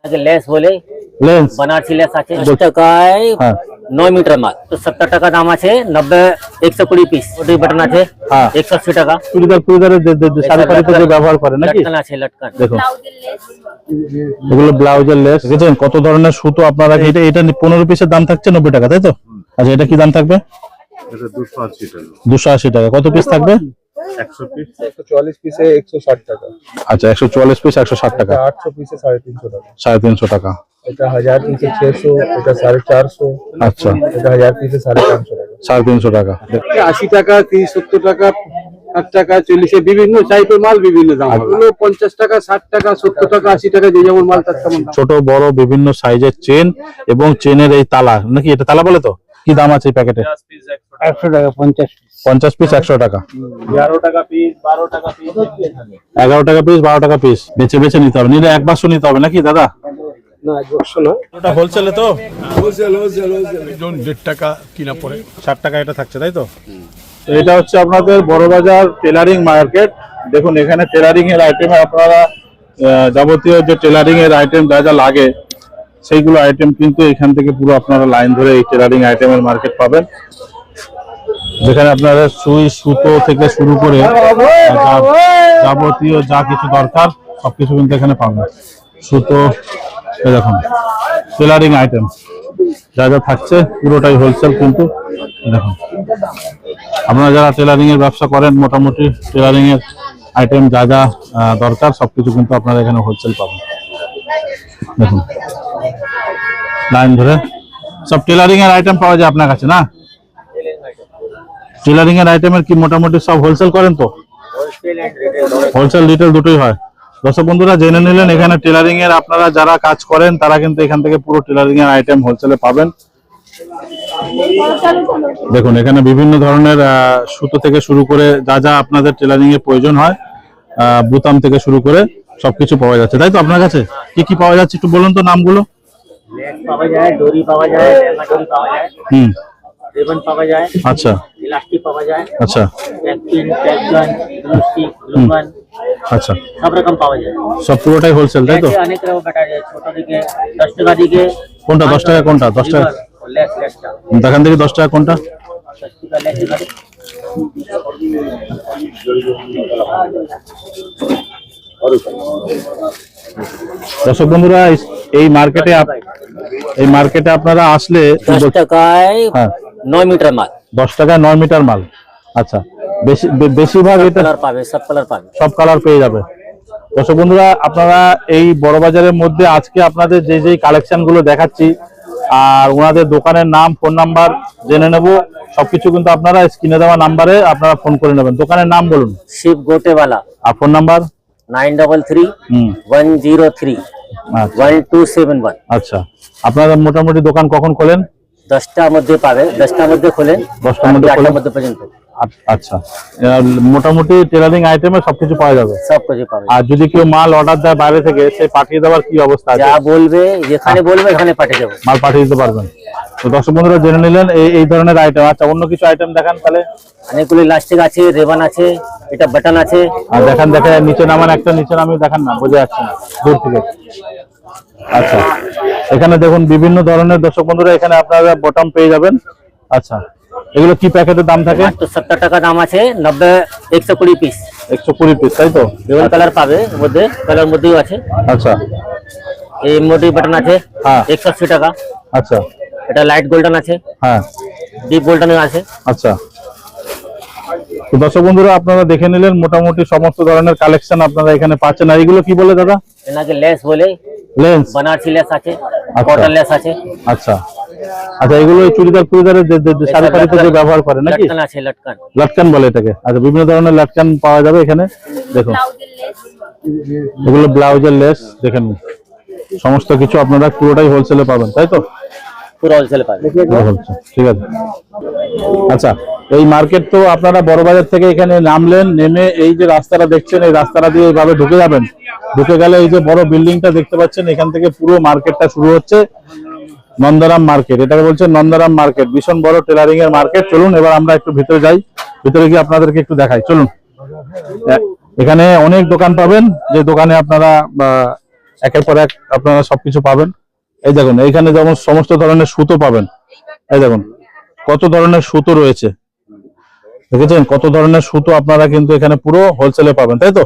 Less बोले lens Banarasi less আছে 10 টাকায় 9 মিটার মাল তো 70 টাকা দাম আছে 90 120 পিস ওটি বাটন আছে 180 টাকা চুড়িদার চুড়িদারের শাড়ি ফাড়িতে যে ব্যবহার করে নাকি লটকন আছে লটকন দেখুন এগুলো ব্লাউজের লেস দেখেছেন কত ধরনের সুতো আপনারা এটা 15 পিসের দাম থাকছে 90 টাকা তাই তো আচ্ছা এটা কি দাম থাকবে এটা 280 টাকা 280 টাকা কত পিস থাকবে 100 পিস 144 পিসে 160 টাকা আচ্ছা 144 পিস 160 টাকা 800 পিসে 350 টাকা 350 টাকা এটা 1000 পিসে 600 এটা 450 আচ্ছা এটা 1000 পিসে 350 টাকা 350 টাকা 80 টাকা 30 70 টাকা 60 টাকা 40 বিভিন্ন টাইপের মাল বিভিন্ন দাম এগুলো 50 টাকা 60 টাকা 70 টাকা 80 টাকা যে যেমন মাল তার তেমন দাম ছোট বড় বিভিন্ন সাইজের চেন এবং চেনের এই তালা নাকি এটা তালা বলে তো কি দাম আছে এই প্যাকেটে 100 টাকা 50 পিস 100 টাকা 11 টাকা পিস 12 টাকা পিস 11 টাকা পিস 12 টাকা পিস বেছে বেছে নিতে হবে নিলে এক বাক্স নিতে হবে নাকি দাদা না 100 না ওটা হোলসেলে তো হোলসেল জন 1.5 টাকা কিনা পড়ে 60 টাকা এটা থাকছে তাই তো তো এটা হচ্ছে আপনাদের বড়বাজার টেলারিং মার্কেট দেখুন এখানে টেলারিং এর আইটেমে আপনারা যাবতীয় যে টেলারিং এর আইটেম যা যা লাগে সেইগুলো আইটেম কিন্তু এখান থেকে পুরো আপনারা লাইন ধরে এই টেলারিং আইটেমের মার্কেট পাবেন যেখানে আপনারা সুই সুতো থেকে শুরু করে যাবতীয় যা কিছু দরকার সবকিছু কিন্তু এখানে পাবেন সুতো এই দেখুন টেলারিং আইটেম যা যা থাকছে পুরোটাই হোলসেল কিন্তু দেখুন আপনারা যারা টেলারিং এর ব্যবসা করেন মোটামুটি টেলারিং এর আইটেম যা যা দরকার সবকিছু কিন্তু আপনারা এখানে হোলসেল পাবেন দেখুন লাইন ধরে সব টেলারিং এর আইটেম পাওয়া যায় আপনার কাছে না টেলারিং এর আইটেমের কি মোটামুটি সব হোলসেল করেন তো হোলসেল রিটেল দুটোই হয় দর্শক বন্ধুরা জেনে নিলেন এখানে টেলারিং এর আপনারা যারা কাজ করেন তারা কিন্তু এখান থেকে পুরো টেলারিং এর আইটেম হোলসেলে পাবেন দেখুন এখানে বিভিন্ন ধরনের সুতো থেকে শুরু করে যা যা আপনাদের টেলারিং এর প্রয়োজন হয় বুতাম থেকে শুরু করে সবকিছু পাওয়া যাচ্ছে তাই তো আপনার কাছে কি কি পাওয়া যাচ্ছে একটু বলুন তো নামগুলো लेस পাওয়া যায় ডরি পাওয়া যায় লেমা ডরি পাওয়া যায় রিবন পাওয়া যায় আচ্ছা ইলাস্টিক পাওয়া যায় আচ্ছা ব্যাক পিন ব্যাক গান গ্লু স্টিক গ্লু গান আচ্ছা সব রকম পাওয়া যায় সব পুরোটাই হোলসেল তাই তো অনেক রকম বাটা যায় ছোট দিকে 10 টাকা দিকে কোনটা 10 টাকা কোনটা 10 টাকা लेस लेसটা দেখান দেখি 10 টাকা কোনটা 10 টাকা लेस দিকে দর্শক বন্ধুরা এই মার্কেটে আপনারা আসলে 10 টাকায় 9 মিটার মাল 10 টাকায় 9 মিটার মাল আচ্ছা বেশিরভাগ এটা কালার পাবে সব কালার পাবে সব কালার পেয়ে যাবে দর্শক বন্ধুরা আপনারা এই বড় বাজারের মধ্যে আজকে আপনাদের যে যে কালেকশন গুলো দেখাচ্ছি আর ওনাদের দোকানের নাম ফোন নাম্বার জেনে নেব সবকিছু কিন্তু আপনারা স্ক্রিনে দেওয়া নাম্বারে আপনারা ফোন করে নেবেন দোকানের নাম বলুন শিব গোটেওয়ালা আর ফোন নাম্বার 933 103 1271 আচ্ছা আপনারা মোটামুটি দোকান কখন খোলেন 10টার মধ্যে পাবে 10টার মধ্যে খোলেন 10টার মধ্যে খোলেন 8টার মধ্যে পর্যন্ত আচ্ছা মোটামুটি টেলারিং আইটেমে সবকিছু পাওয়া যাবে সব কিছু পাবে আর যদি কেউ মাল অর্ডার দেয় বাইরে থেকে সে পাঠিয়ে দেওয়ার কি অবস্থা আছে যা বলবে যেখানে বলবে ওখানে পাঠিয়ে দেবো মাল পাঠিয়ে দিতে পারবেন তো দর্শক বন্ধুরা জেনে নিলেন এই ধরনের আইটেম আচ্ছা অন্য কিছু আইটেম দেখান তাহলে অনেকগুলো ইলাস্টিক আছে রেবান আছে এটা বাটন আছে আর দেখান নিচে নামান একটা নিচে নামিয়ে দেখান না বোঝা যাচ্ছে না দূর থেকে আচ্ছা এখানে দেখুন বিভিন্ন ধরনের দর্শক বন্ধুরা এখানে আপনারা বটম পেয়ে যাবেন আচ্ছা এগুলো কি প্যাকেটের দাম থাকে তো 70 টাকা দাম আছে 90 120 পিস 120 পিস তাই তো বিভিন্ন কালার পাবে এর মধ্যে কালার মধ্যেও আছে আচ্ছা এই মোটি বাটন আছে হ্যাঁ 180 টাকা আচ্ছা এটা লাইট গোল্ডেন আছে হ্যাঁ ডিপ গোল্ডেন আছে আচ্ছা তো দর্শক বন্ধুরা আপনারা দেখে নিলেন মোটামুটি সমস্ত ধরনের কালেকশন আপনারা এখানে পাচ্ছেন আর এগুলো কি বলে দাদা এনাকে লেস বলে লেন্স बनारसी लेस আছে কটন লেস আছে আচ্ছা আচ্ছা এগুলো চুড়িদার চুড়িদারের শাড়ি ফাড়িতে যে ব্যবহার করে নাকি লটকন আছে লটকন লটকান বলে এটাকে আচ্ছা বিভিন্ন ধরনের লটকান পাওয়া যাবে এখানে দেখুন এগুলো ব্লাউজের লেস দেখেন সমস্ত কিছু আপনারা পুরোটাই হোলসেলে পাবেন তাই তো পুরো হোলসেলে পাবে ঠিক আছে আচ্ছা এই মার্কেট তো আপনারা বড় বাজার থেকে এখানে নামলেন নেমে এই যে রাস্তাটা দেখছেন এই রাস্তাটা দিয়ে এইভাবে ঢুকে যাবেন ঢুকে গেলে এই যে বড় বিল্ডিংটা দেখতে পাচ্ছেন এখান থেকে পুরো মার্কেটটা শুরু হচ্ছে নন্দরাম মার্কেট এটাকে বলছে নন্দরাম মার্কেট ভীষণ বড় টেলারিং এর মার্কেট চলুন এবার আমরা একটু ভিতরে যাই ভিতরে গিয়ে আপনাদেরকে একটু দেখাই চলুন এখানে অনেক দোকান পাবেন যে দোকানে আপনারা একের পর এক আপনারা সবকিছু পাবেন। এই দেখুন এইখানে যেমন সমস্ত ধরনের সুতো পাবেন, এই দেখুন কত ধরনের সুতো রয়েছে, দেখেছেন কত ধরনের সুতো আপনারা কিন্তু এখানে পুরো হোলসেলে পাবেন, তাই তো?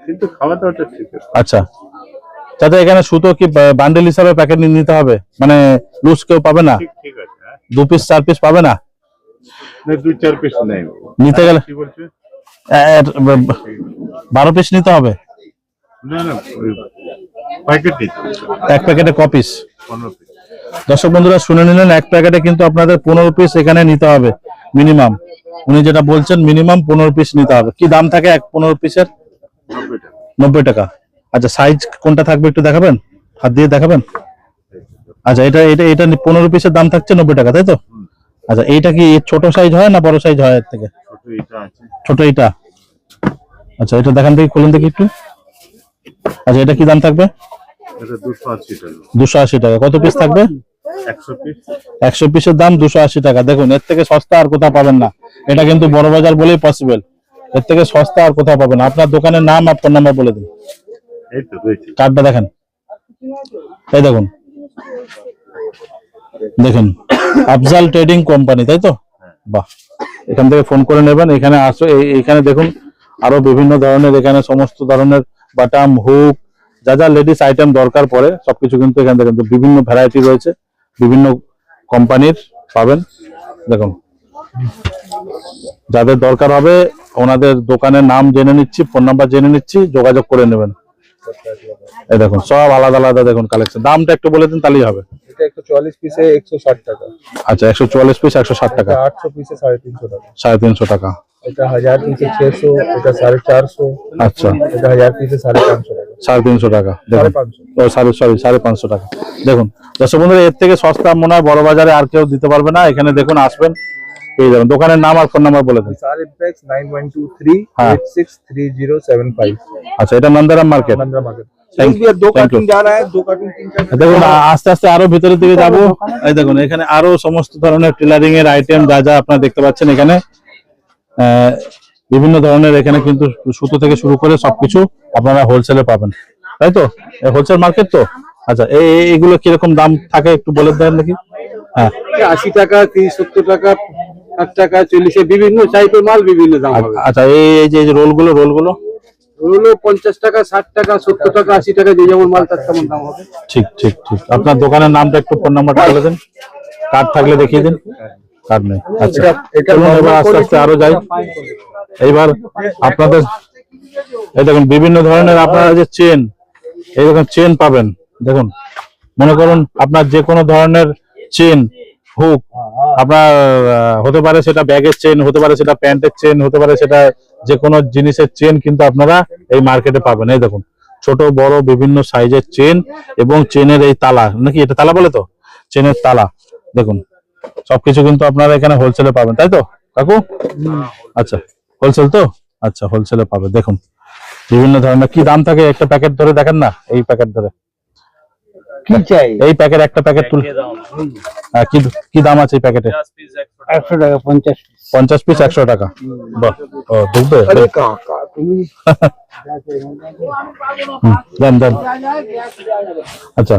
কিন্তু খাওয়া দাওয়াটা ঠিক আছে। আচ্ছা চাচা, এখানে সুতো কি বান্ডেল হিসাবে প্যাকেট নিতে হবে, মানে লুজ কেউ পাবে না? ঠিক আছে, হ্যাঁ। 2 পিস 4 পিস পাবে না? না 2-4 পিস নেই নিতে গেলে কি বলছে? 12 পিস নিতে হবে। না না প্যাকেট দিতে এক প্যাকেটে ক পিস? 15 পিস। দর্শক বন্ধুরা শুনে নিলেন, এক প্যাকেটে কিন্তু আপনাদের 15 পিস এখানে নিতে হবে মিনিমাম। উনি যেটা বলছেন মিনিমাম 15 পিস নিতে হবে। কি দাম থাকে এক 15 পিসের? 90 টাকা। 90 টাকা। আচ্ছা সাইজ কোনটা থাকবে একটু দেখাবেন, হাত দিয়ে দেখাবেন? আচ্ছা এটা এটা এটা 15 পিসের দাম থাকছে 90 টাকা, তাই তো? আচ্ছা এইটা কি ছোট সাইজ হয় না বড় সাইজ হয় এর থেকে? ছোট এটা আছে। ছোট এইটা। আচ্ছা এটা দেখান দেখি, খুলুন দেখি একটু। আচ্ছা এটা কি দাম থাকবে? এটা 280 টাকা। 280 টাকা। কত পিস থাকবে? 100 পিস। 100 পিসের দাম 280 টাকা। দেখুন এর থেকে সস্তা আর কোথাও পাবেন না। এটা কিন্তু বড় বাজার বলেই পসিবল। এর থেকে সস্তা আর কোথাও পাবেন না। আপনার দোকানের নাম আর ফোন নাম্বার বলে দিন। এই তো রয়েছে। কার্ডটা দেখেন, এই দেখুন, দেখুন আফজাল ট্রেডিং কোম্পানি, তাই তো? বাহ, এখান থেকে ফোন করে নেবেন। এখানে আসো, এখানে দেখুন আরো বিভিন্ন ধরনের, এখানে সমস্ত ধরনের বাটাম, হুক, যা যা লেডিস আইটেম দরকার পড়ে সবকিছু কিন্তু এখান থেকে কিন্তু বিভিন্ন ভ্যারাইটি রয়েছে, বিভিন্ন কোম্পানির পাবেন। দেখুন যাদের দরকার হবে ওনাদের দোকানের নাম জেনে নিচ্ছি, ফোন নাম্বার জেনে নিচ্ছি, যোগাযোগ করে নেবেন। এই দেখুন সব আলাদা আলাদা দেখুন কালেকশন। দামটা একটু বলে দিন তাহলেই হবে। এটা 144 পিসে 160 টাকা। আচ্ছা 144 পিস 160 টাকা। 800 পিসে 350 টাকা। 350 টাকা। এটা 1000 পিসে 600, এটা 450। আচ্ছা এটা 1000 পিসে 550 টাকা। 350 টাকা। দেখুন 550। ও সরি 550 টাকা। দেখুন দর্শক বন্ধুরা এর থেকে সস্তা মনে হয় বড় বাজারে আর কেউ দিতে পারবে না। এখানে দেখুন আসবেন পেয়ে যাবেন। দোকানের নাম আর ফোন নাম্বার বলে দিন। সার ইমপ্যাক্স 9123 हाँ। 863075। আচ্ছা এটা নন্দরাম মার্কেট। नंदरा मार्केट। Thank you. दो Thank कार्टून you. जाना है, 2 कार्टून 3 कार्टून। দেখুন আস্তে আস্তে আরো ভিতরের দিকে যাব। এই দেখুন এখানে আরো সমস্ত ধরনের টেলারিং এর আইটেম যা যা আপনারা দেখতে পাচ্ছেন এখানে বিভিন্ন ধরনের, এখানে কিন্তু সুতো থেকে শুরু করে সবকিছু আপনারা হোলসেলে পাবেন, তাই তো? হোলসেল মার্কেট তো। আচ্ছা এইগুলো কিরকম দাম থাকে একটু বলে দেন নাকি? হ্যাঁ 80 টাকা, 30, 70 টাকা, 60 টাকা, 40, বিভিন্ন টাইপের মাল বিভিন্ন দাম হবে। আচ্ছা এই যে রোলগুলো ওগুলো 50 টাকা, 60 টাকা, 70 টাকা, 80 টাকা, যে যেমন মাল তার তেমন দাম হবে। ঠিক ঠিক ঠিক। আপনার দোকানের নামটা একটু ফোন নাম্বারটা বলে দেন। কার্ড থাকলে দেখিয়ে দিন। কার্ড নেই। আচ্ছা চলুন এবার আস্তে আস্তে আরো যাই। এইবার আপনাদের এই দেখুন বিভিন্ন ধরনের আপনারা যে চেন, এইরকম চেন পাবেন। দেখুন মনে করুন আপনার যে কোনো ধরনের চেন, হুক আপনার হতে পারে সেটা ব্যাগের চেন, হতে পারে সেটা প্যান্টের চেন, হতে পারে সেটা যে কোনো জিনিসের চেন কিন্তু আপনারা এই মার্কেটে পাবেন। এই দেখুন ছোট বড় বিভিন্ন সাইজের চেন এবং চেনের এই তালা, নাকি এটা তালা বলে তো, চেনের তালা। দেখুন সবকিছু কিন্তু আপনারা এখানে হোলসেলে পাবেন, তাই তো কাকু? আচ্ছা হোলসেল তো। আচ্ছা হোলসেলে পাবে। দেখুন বিভিন্ন ধরনের কি দাম থাকে, একটা প্যাকেট ধরে দেখেন না, এই প্যাকেট ধরে কি চাই? এই প্যাকেট একটা প্যাকেট তুল। কি কি দাম আছে এই প্যাকেটে? 100 টাকা, 50 পিস 100 টাকা। বাহ, ও দেখবে কাকা তুমি দেন দেন। আচ্ছা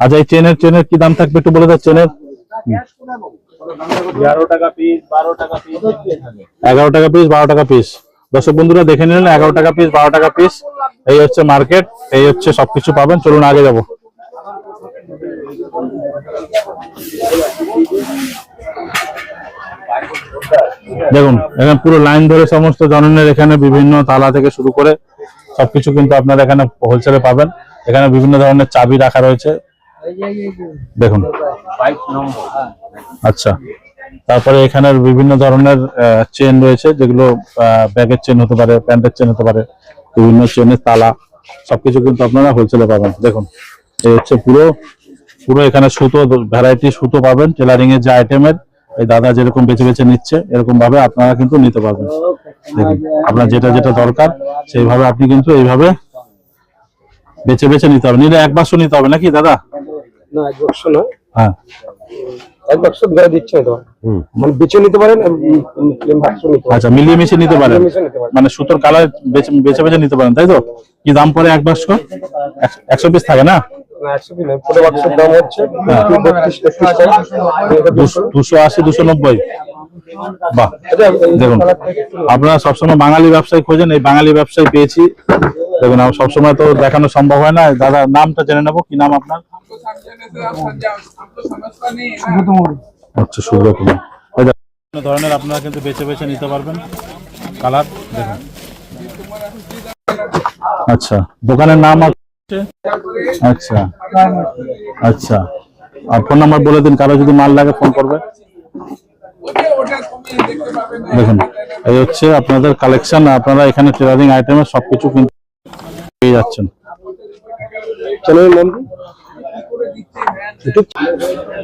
আচ্ছা এই চেনের কি দাম থাকবে একটু বলে দেন। চেনের 11 টাকা পিস, 12 টাকা পিস। 11 টাকা পিস, 12 টাকা পিস। দর্শক বন্ধুরা দেখে নিলেন 11 টাকা পিস, 12 টাকা পিস। এই হচ্ছে মার্কেট, এই হচ্ছে সবকিছু পাবেন। চলুন আগে যাব। দেখুন এখানে পুরো লাইন ধরে সমস্ত ধরনের এখানে বিভিন্ন তালা থেকে শুরু করে সবকিছু কিন্তু আপনারা এখানে হোলসেলে পাবেন। এখানে বিভিন্ন ধরনের চাবি রাখা রয়েছে দেখুন। আচ্ছা তারপরে এখানের বিভিন্ন ধরনের চেন রয়েছে, যেগুলো ব্যাগের চেন হতে পারে, প্যান্টের চেন হতে পারে, বিভিন্ন চেনের তালা সবকিছু কিন্তু আপনারা হোলসেলে পাবেন। দেখুন এই হচ্ছে পুরো এখানে সুতো, ভ্যারাইটি সুতো পাবেন টেলারিং এর যে আইটেমের। এই দাদা যেরকম বেছে বেছে নিচ্ছে এরকম ভাবে আপনারা কিন্তু নিতে পারবেন। দেখুন আপনার যেটা যেটা দরকার সেইভাবে আপনি কিন্তু এইভাবে বেছে বেছে নিতে হবে। নিলে এক বাক্স নিতে হবে নাকি দাদা? না, এক বাক্স না, হ্যাঁ এক বাক্স ধরে দিচ্ছে তো মানে বেছে নিতে পারেন, বাক্স নিতে পারেন। আচ্ছা, মিলিয়ে মিশিয়ে নিতে পারেন, মিশিয়ে নিতে পারেন। মানে সুতোর কালার বেছে বেছে নিতে পারেন, তাই তো? কি দাম পড়ে এক বাক্স? 100 পিস থাকে না? না 100 পিস নয়, পুরো বাক্সের দাম হচ্ছে 32 টাকা। 280 290। বাহ, দেখুন আপনারা সবসময় বাঙালি ব্যবসায়ী খোঁজেন, এই বাঙালি ব্যবসায়ী পেয়েছি। দেখুন আমার সবসময় তো দেখানো সম্ভব হয় না। দাদা নামটা জেনে নেবো, কি নাম আপনার? আচ্ছা, সুব্রত কুমার। বিভিন্ন ধরনের আপনারা কিন্তু বেছে বেছে নিতে পারবেন কালার, দেখুন। আচ্ছা, দোকানের নাম আছে? আচ্ছা আচ্ছা, আর ফোন নাম্বার বলে দিন, কারো যদি মাল লাগে ফোন করবে। দেখুন এই হচ্ছে আপনাদের কালেকশন, আপনারা এখানে টেলারিং আইটেমের সবকিছু কিন্তু পেয়ে যাচ্ছেন। চ্যানেলের নাম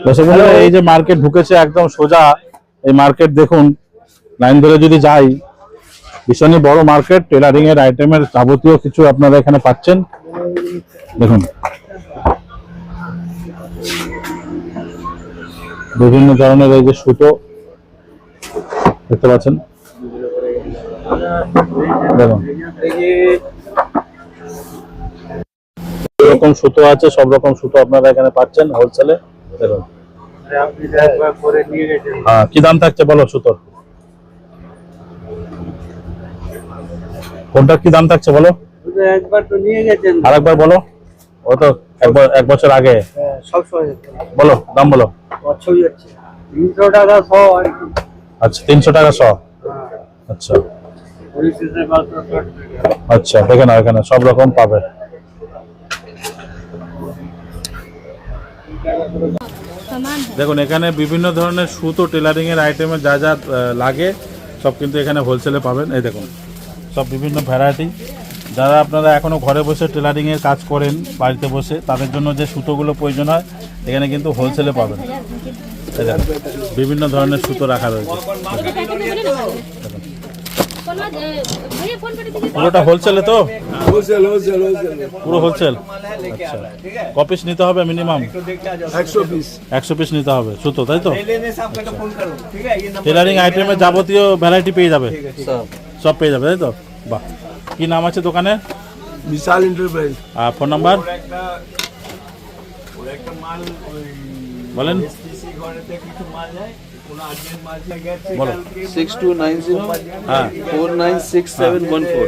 দর্শক বন্ধুরা, এই যে মার্কেট ঢুকেছে একদম সোজা, এই মার্কেট দেখুন লাইন ধরে যদি যাই, ভীষণই বড় মার্কেট। টেলারিং এর আইটেমের যাবতীয় কিছু আপনারা এখানে পাচ্ছেন। দেখুন বিভিন্ন ধরনের এই যে সুতো দেখতে পাচ্ছেন, দেখুন এরকম সুতো আছে, সব রকম সুতো আপনারা এখানে পাচ্ছেন হোলসেলে। দেখুন হ্যাঁ, কি দাম থাকছে বলো সুতোর? কোনটা কি দাম থাকছে বলো? একবার তো নিয়ে গেছেন, আরেকবার বলো। ও তো এক বছর আগে, সবসময় বলো দাম বলো। 300 টাকা 100। আচ্ছা, 300 টাকা 100। আচ্ছা আচ্ছা, দেখেন এখানে সব রকম পাবে। দেখুন এখানে বিভিন্ন ধরনের সুতো, টেলারিং এর আইটেমের যা যা লাগে সব কিন্তু এখানে হোলসেলে পাবেন। এই দেখুন সব বিভিন্ন ভ্যারাইটি। যারা আপনারা এখনো ঘরে বসে টেলারিং এর কাজ করেন বাড়িতে বসে, তাদের জন্য যে সুতোগুলো প্রয়োজন হয় এখানে কিন্তু হোলসেলে পাবেন। এই দেখুন বিভিন্ন ধরনের সুতো রাখা রয়েছে। পুরোটা হোলসেলে তো? পুরো হোলসেল। আচ্ছা, কপিস নিতে হবে মিনিমাম? 100 পিস নিতে হবে সুতো, তাই তো? টেলারিং আইটেমের যাবতীয় ভ্যারাইটি পেয়ে যাবে, সব পেয়ে যাবে, তাই তো? বাহ, কি নাম আছে দোকানে? বিশাল এন্টারপ্রাইজ। আর ফোন নাম্বার বলেন, বলো। 6290496714।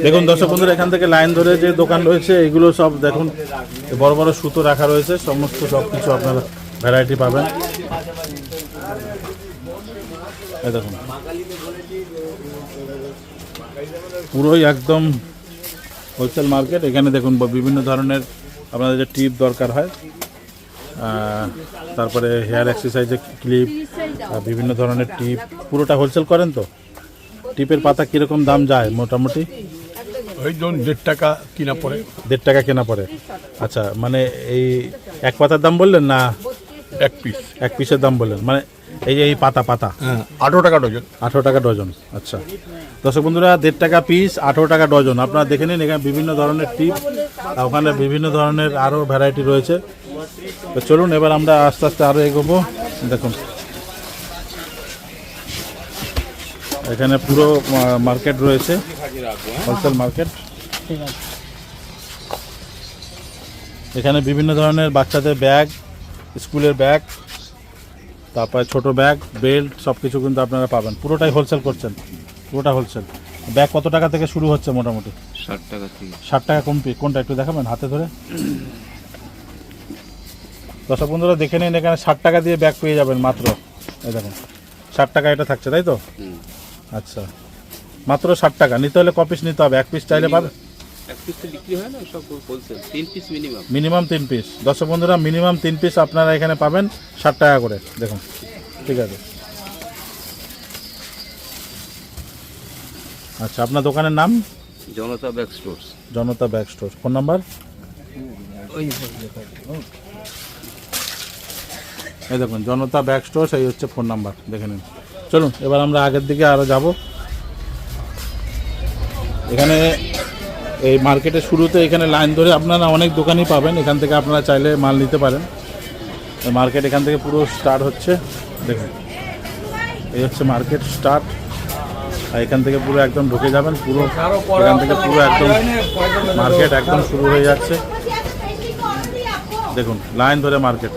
দেখুন দর্শক বন্ধুরা, এখান থেকে লাইন ধরে যে দোকান রয়েছে এগুলো সব দেখুন বড় বড় সুতো রাখা রয়েছে, সমস্ত সবকিছু আপনারা ভ্যারাইটি পাবেন। এই দেখুন পুরোই একদম হোলসেল মার্কেট। এখানে দেখুন বিভিন্ন ধরনের আপনাদের যে টিপ দরকার হয়, তারপরে হেয়ার এক্সারসাইজের ক্লিপ, বিভিন্ন ধরনের টিপ, পুরোটা হোলসেল করেন তো? টিপের পাতা কিরকম দাম যায় মোটামুটি? ওই ধরুন 1.5 টাকা কিনা পড়ে। 1.5 টাকা কেনা পড়ে। আচ্ছা, মানে এই এক পাতার দাম বললেন না এক পিস? এক পিসের দাম বললেন, মানে এই যে এই পাতা 18 টাকা ডজন। 18 টাকা ডজন। আচ্ছা দর্শক বন্ধুরা, 1.5 টাকা পিস, 18 টাকা ডজন। আপনারা দেখে নিন এখানে বিভিন্ন ধরনের টিপ, ওখানে বিভিন্ন ধরনের আরও ভ্যারাইটি রয়েছে। তো চলুন এবার আমরা আস্তে আস্তে আরও এগোবো। দেখুন এখানে পুরো মার্কেট রয়েছে, হোলসেল মার্কেট। এখানে বিভিন্ন ধরনের বাচ্চাদের ব্যাগ, স্কুলের ব্যাগ, তারপরে ছোট ব্যাগ, বেল্ট, সব কিছু কিন্তু আপনারা পাবেন। পুরোটাই হোলসেল করছেন? পুরোটা হোলসেল। ব্যাগ কত টাকা থেকে শুরু হচ্ছে মোটামুটি? 60 টাকা থেকে। 60 টাকা কোনটা একটু দেখাবেন হাতে ধরে? দর্শক বন্ধুরা দেখে নিন, এখানে 60 টাকা দিয়ে ব্যাগ পেয়ে যাবেন মাত্র। এই দেখুন 60 টাকা এটা থাকছে, তাই তো? আচ্ছা, মাত্র 60 টাকা। নিতে হলে কপিস নিতে হবে? এক পিস চাইলে পাবে? এক পিস তো বিক্রি হয় না, সব wholesale. 3 piece minimum. Minimum 3 piece. দর্শক বন্ধুরা মিনিমাম 3 পিস আপনারা এখানে পাবেন 60 টাকা করে। দেখুন ঠিক আছে। আচ্ছা, আপনার দোকানের নাম? জনতা ব্যাগ স্টোরস। জনতা ব্যাগ স্টোর। Phone number? এই দেখুন জনতা ব্যাগ স্টোর, এই হচ্ছে ফোন নাম্বার, দেখে নিন। চলুন এবার আমরা আগের দিকে আরও যাব। এখানে এই মার্কেটের শুরুতে এখানে লাইন ধরে আপনারা অনেক দোকানই পাবেন, এখান থেকে আপনারা চাইলে মাল নিতে পারেন। মার্কেট এখান থেকে পুরো স্টার্ট হচ্ছে, দেখুন এই হচ্ছে মার্কেট স্টার্ট। আর এখান থেকে পুরো একদম ঢুকে যাবেন, পুরো এখান থেকে পুরো একদম মার্কেট একদম শুরু হয়ে যাচ্ছে। দেখুন লাইন ধরে মার্কেট।